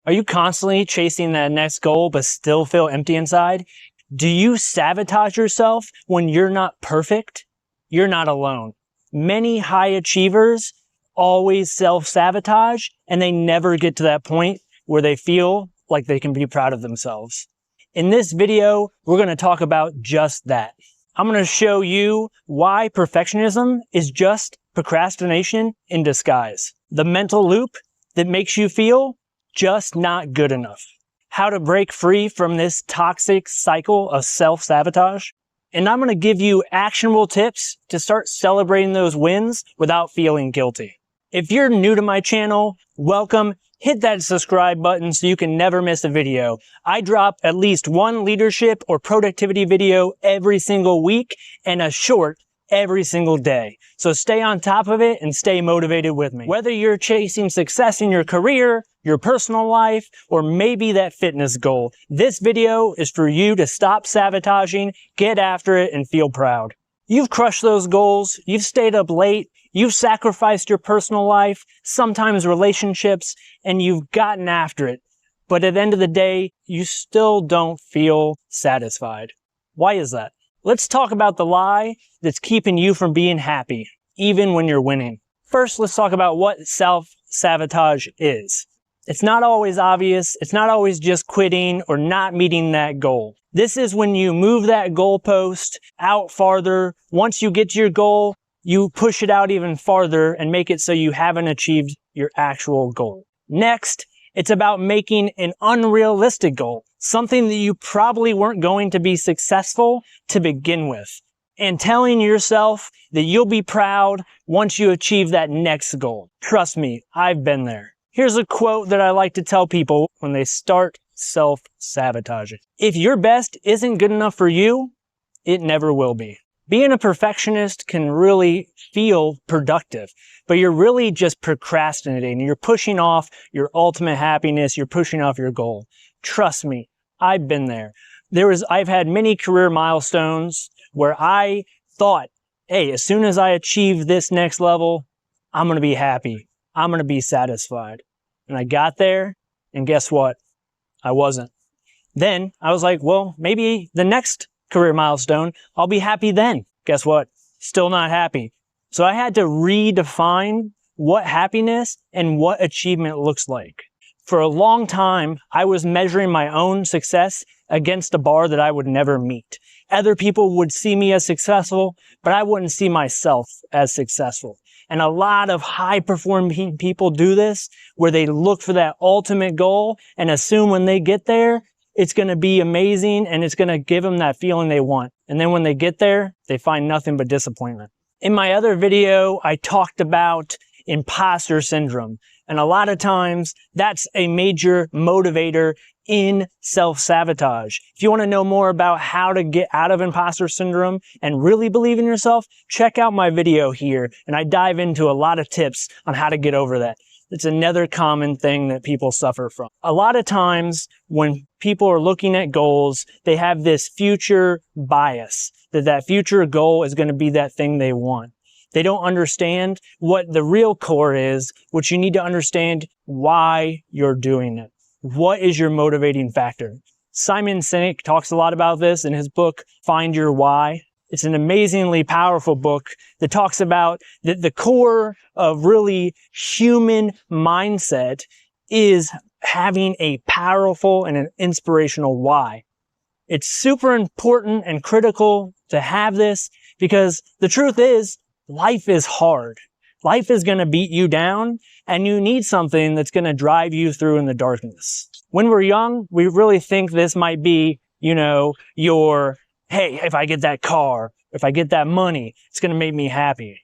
Are you constantly chasing that next goal but still feel empty inside? Do you sabotage yourself when you're not perfect? You're not alone. Many high achievers always self-sabotage, and they never get to that point where they feel like they can be proud of themselves. In this video, we're going to talk about just that. I'm going to show you why perfectionism is just procrastination in disguise. The mental loop that makes you feel just not good enough. How to break free from this toxic cycle of self-sabotage. And I'm going to give you actionable tips to start celebrating those wins without feeling guilty. If you're new to my channel, welcome. Hit that subscribe button so you can never miss a video. I drop at least one leadership or productivity video every single week and a short every single day. So stay on top of it and stay motivated with me. Whether you're chasing success in your career, your personal life, or maybe that fitness goal, this video is for you to stop sabotaging, get after it, and feel proud. You've crushed those goals, you've stayed up late, you've sacrificed your personal life, sometimes relationships, and you've gotten after it. But at the end of the day, you still don't feel satisfied. Why is that? Let's talk about the lie that's keeping you from being happy, even when you're winning. First, let's talk about what self-sabotage is. It's not always obvious. It's not always just quitting or not meeting that goal. This is when you move that goalpost out farther. Once you get to your goal, you push it out even farther and make it so you haven't achieved your actual goal. Next, it's about making an unrealistic goal, something that you probably weren't going to be successful to begin with, and telling yourself that you'll be proud once you achieve that next goal. Trust me, I've been there. Here's a quote that I like to tell people when they start self-sabotaging. If your best isn't good enough for you, it never will be. Being a perfectionist can really feel productive, but you're really just procrastinating. You're pushing off your ultimate happiness. You're pushing off your goal. Trust me, I've been there. I've had many career milestones where I thought, hey, as soon as I achieve this next level, I'm going to be happy. I'm going to be satisfied. And I got there, and guess what? I wasn't. Then I was like, well, maybe the next career milestone, I'll be happy then. Guess what? Still not happy. So I had to redefine what happiness and what achievement looks like. For a long time, I was measuring my own success against a bar that I would never meet. Other people would see me as successful, but I wouldn't see myself as successful. And a lot of high-performing people do this, where they look for that ultimate goal and assume when they get there, it's going to be amazing and it's going to give them that feeling they want. And then when they get there, they find nothing but disappointment. In my other video, I talked about imposter syndrome. And a lot of times, that's a major motivator in self-sabotage. If you want to know more about how to get out of imposter syndrome and really believe in yourself, check out my video here. And I dive into a lot of tips on how to get over that. It's another common thing that people suffer from. A lot of times when people are looking at goals, they have this future bias, that future goal is going to be that thing they want. They don't understand what the real core is, which you need to understand why you're doing it. What is your motivating factor? Simon Sinek talks a lot about this in his book, Find Your Why. It's an amazingly powerful book that talks about that the core of really human mindset is having a powerful and an inspirational why. It's super important and critical to have this because the truth is, life is hard. Life is going to beat you down, and you need something that's going to drive you through in the darkness. When we're young, we really think this might be, your, hey, if I get that car, if I get that money, it's going to make me happy.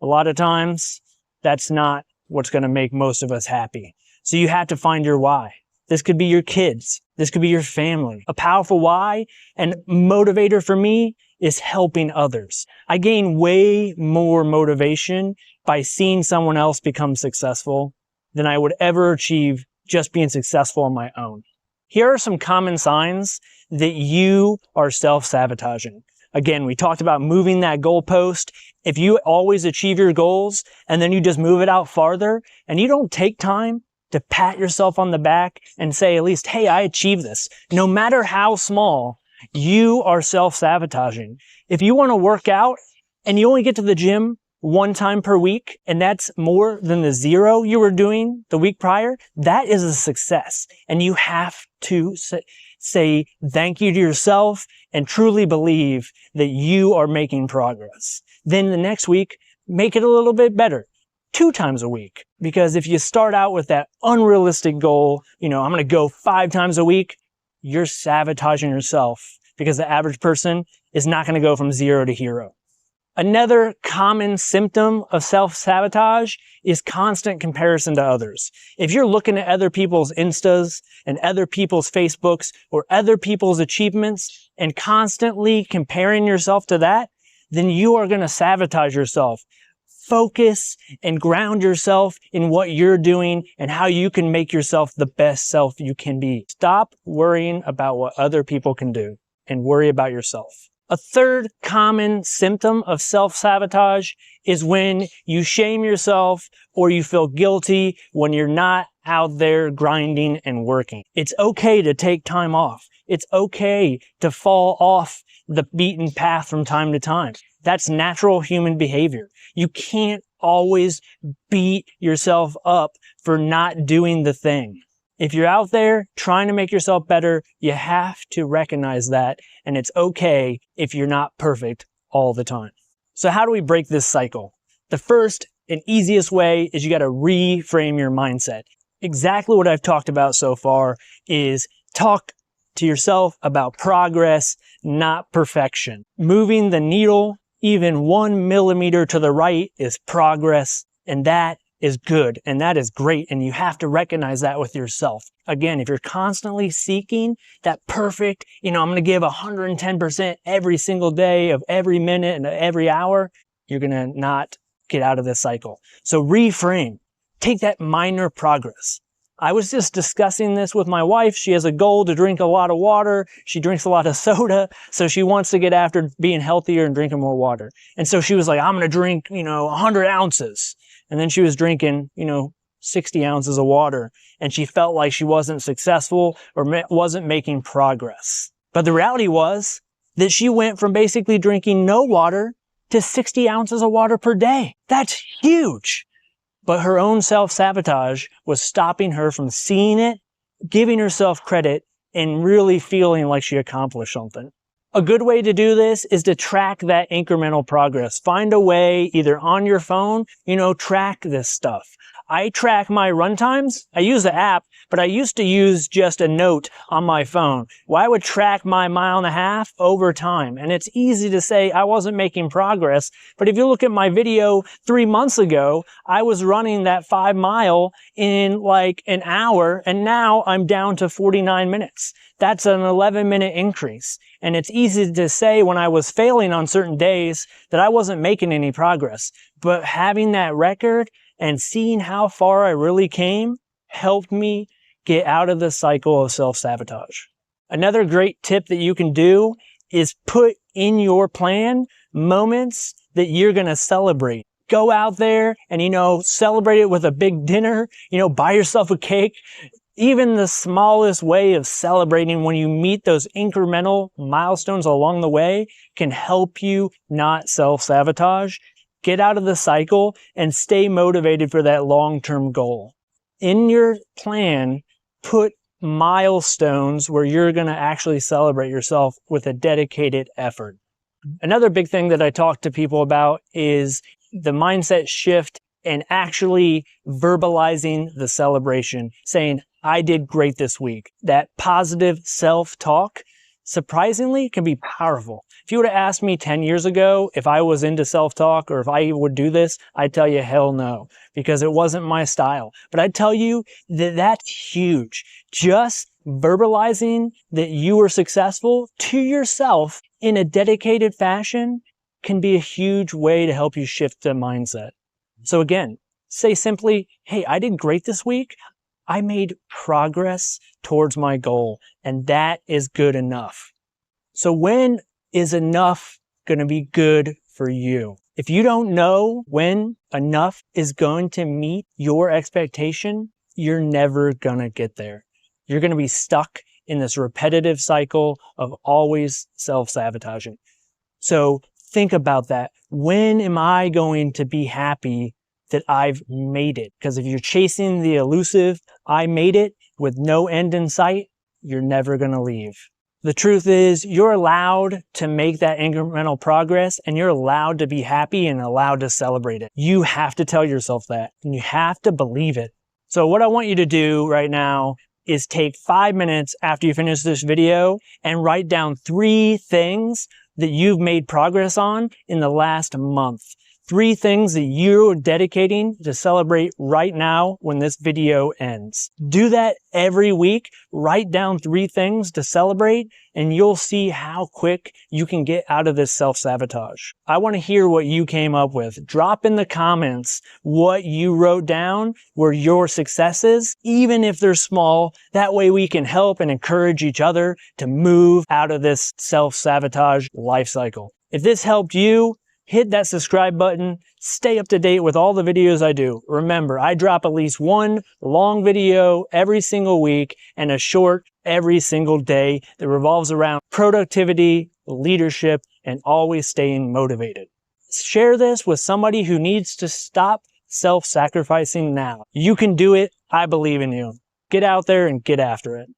A lot of times, that's not what's going to make most of us happy. So you have to find your why. This could be your kids. This could be your family. A powerful why and motivator for me is helping others. I gain way more motivation by seeing someone else become successful than I would ever achieve just being successful on my own. Here are some common signs that you are self-sabotaging. Again, we talked about moving that goalpost. If you always achieve your goals and then you just move it out farther and you don't take time to pat yourself on the back and say at least, hey, I achieved this. No matter how small, you are self-sabotaging. If you want to work out and you only get to the gym one time per week, and that's more than the 0 you were doing the week prior, that is a success. And you have to say thank you to yourself and truly believe that you are making progress. Then the next week, make it a little bit better. 2 times a week. Because if you start out with that unrealistic goal, I'm going to go 5 times a week, you're sabotaging yourself, because the average person is not going to go from 0 to hero. Another common symptom of self-sabotage is constant comparison to others. If you're looking at other people's Instas and other people's Facebooks or other people's achievements and constantly comparing yourself to that, then you are going to sabotage yourself. Focus and ground yourself in what you're doing and how you can make yourself the best self you can be. Stop worrying about what other people can do and worry about yourself. A third common symptom of self-sabotage is when you shame yourself or you feel guilty when you're not out there grinding and working. It's okay to take time off. It's okay to fall off the beaten path from time to time. That's natural human behavior. You can't always beat yourself up for not doing the thing. If you're out there trying to make yourself better, you have to recognize that, and it's okay if you're not perfect all the time. So how do we break this cycle? The first and easiest way is you got to reframe your mindset. Exactly what I've talked about so far is talk to yourself about progress, not perfection. Moving the needle even 1 millimeter to the right is progress, and that is good, and that is great, and you have to recognize that with yourself. Again, if you're constantly seeking that perfect, I'm going to give 110% every single day of every minute and every hour, you're going to not get out of this cycle. So reframe. Take that minor progress. I was just discussing this with my wife. She has a goal to drink a lot of water. She drinks a lot of soda, so she wants to get after being healthier and drinking more water. And so she was like, I'm going to drink, 100 ounces. And then she was drinking, 60 ounces of water, and she felt like she wasn't successful or wasn't making progress. But the reality was that she went from basically drinking no water to 60 ounces of water per day. That's huge. But her own self-sabotage was stopping her from seeing it, giving herself credit, and really feeling like she accomplished something. A good way to do this is to track that incremental progress. Find a way, either on your phone, track this stuff. I track my run times. I use the app, but I used to use just a note on my phone. Well, I would track my 1.5 miles over time. And it's easy to say I wasn't making progress. But if you look at my video 3 months ago, I was running that 5 mile in like an hour, and now I'm down to 49 minutes. That's an 11-minute increase. And it's easy to say when I was failing on certain days that I wasn't making any progress. But having that record and seeing how far I really came helped me get out of the cycle of self-sabotage. Another great tip that you can do is put in your plan moments that you're going to celebrate. Go out there and, celebrate it with a big dinner, buy yourself a cake. Even the smallest way of celebrating when you meet those incremental milestones along the way can help you not self-sabotage. Get out of the cycle and stay motivated for that long-term goal. In your plan, put milestones where you're going to actually celebrate yourself with a dedicated effort. Another big thing that I talk to people about is the mindset shift and actually verbalizing the celebration, saying, I did great this week. That positive self-talk, surprisingly, can be powerful. If you would have asked me 10 years ago if I was into self-talk or if I would do this, I'd tell you hell no, because it wasn't my style. But I'd tell you that that's huge. Just verbalizing that you were successful to yourself in a dedicated fashion can be a huge way to help you shift the mindset. So again, say simply, hey, I did great this week. I made progress towards my goal, and that is good enough. So when is enough going to be good for you? If you don't know when enough is going to meet your expectation, you're never gonna get there. You're gonna be stuck in this repetitive cycle of always self-sabotaging. So think about that. When am I going to be happy that I've made it? Because if you're chasing the elusive, I made it with no end in sight, you're never going to leave. The truth is, you're allowed to make that incremental progress, and you're allowed to be happy and allowed to celebrate it. You have to tell yourself that, and you have to believe it. So what I want you to do right now is take 5 minutes after you finish this video and write down 3 things that you've made progress on in the last month. 3 things that you're dedicating to celebrate right now when this video ends. Do that every week. Write down 3 things to celebrate, and you'll see how quick you can get out of this self-sabotage. I want to hear what you came up with. Drop in the comments what you wrote down were your successes, even if they're small. That way we can help and encourage each other to move out of this self-sabotage life cycle. If this helped you, hit that subscribe button. Stay up to date with all the videos I do. Remember, I drop at least 1 long video every single week and a short every single day that revolves around productivity, leadership, and always staying motivated. Share this with somebody who needs to stop self-sacrificing now. You can do it. I believe in you. Get out there and get after it.